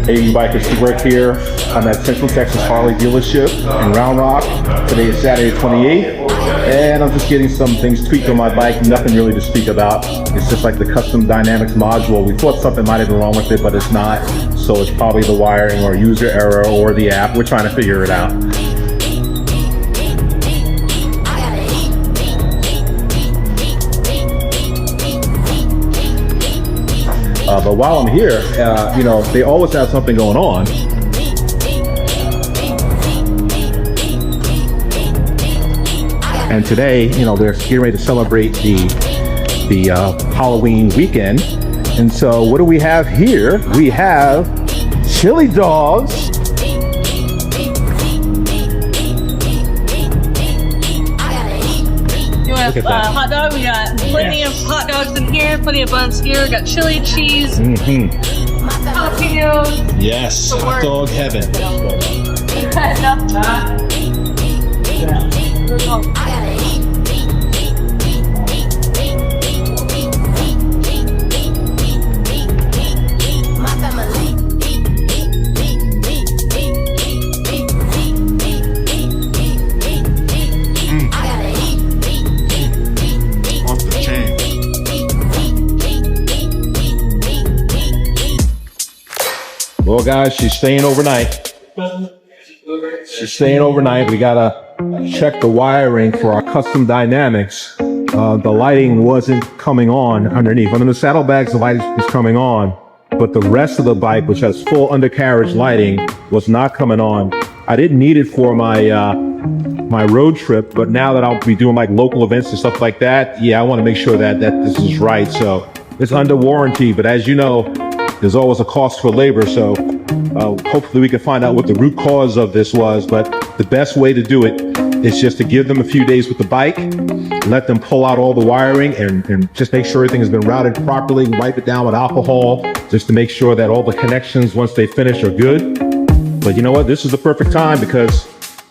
Hey, you bikers, we work here. I'm at Central Texas Harley dealership in Round Rock. Today is Saturday 28th, and I'm just getting some things tweaked on my bike. Nothing really to speak about. It's just like the custom dynamics module. We thought something might have been wrong with it, but it's not. So it's probably the wiring or user error or the app. We're trying to figure it out. But while I'm here, you know, they always have something going on. And today, you know, they're getting ready to celebrate the Halloween weekend. And so what do we have here? We have chili dogs. Look at that. Hot dog. We got plenty of hot dogs in here, plenty of buns here. We got chili, cheese, jalapenos. Yes, hot dog heaven. Well, guys, she's staying overnight. She's staying overnight. We gotta check the wiring for our custom dynamics. The lighting wasn't coming on underneath. Under the saddlebags, the light is coming on, but the rest of the bike, which has full undercarriage lighting, was not coming on. I didn't need it for my my road trip, but now that I'll be doing like local events and stuff like that, yeah, I want to make sure that this is right. So it's under warranty, but as you know, there's always a cost for labor, so hopefully we can find out what the root cause of this was. But the best way to do it is just to give them a few days with the bike, let them pull out all the wiring and just make sure everything has been routed properly, wipe it down with alcohol, just to make sure that all the connections, once they finish, are good. But you know what? This is the perfect time because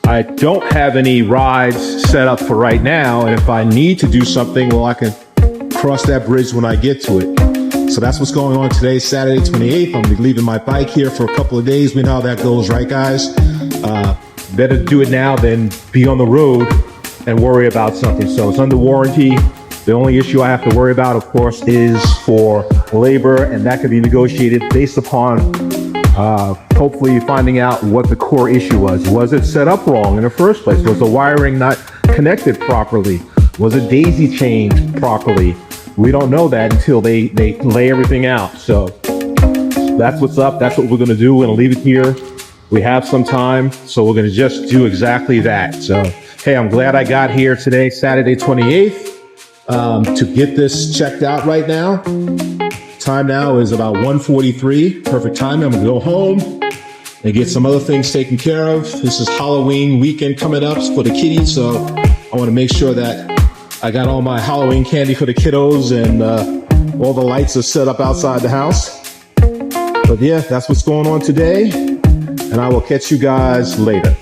I don't have any rides set up for right now, and if I need to do something, well, I can cross that bridge when I get to it. So that's what's going on today, Saturday 28th. I'm gonna be leaving my bike here for a couple of days. We know how that goes, right, guys? Better do it now than be on the road and worry about something. So it's under warranty. The only issue I have to worry about, of course, is for labor, and that can be negotiated based upon hopefully finding out what the core issue was. Was it set up wrong in the first place? Was the wiring not connected properly? Was it daisy chained properly? We don't know that until they lay everything out. So that's what's up. That's what we're going to do. We're going to leave it here. We have some time, so we're going to just do exactly that. So, hey, I'm glad I got here today, Saturday 28th, to get this checked out right now. Time now is about 1:43. Perfect time. I'm going to go home and get some other things taken care of. This is Halloween weekend coming up for the kiddies, so I want to make sure that I got all my Halloween candy for the kiddos, and all the lights are set up outside the house. But yeah, that's what's going on today, and I will catch you guys later.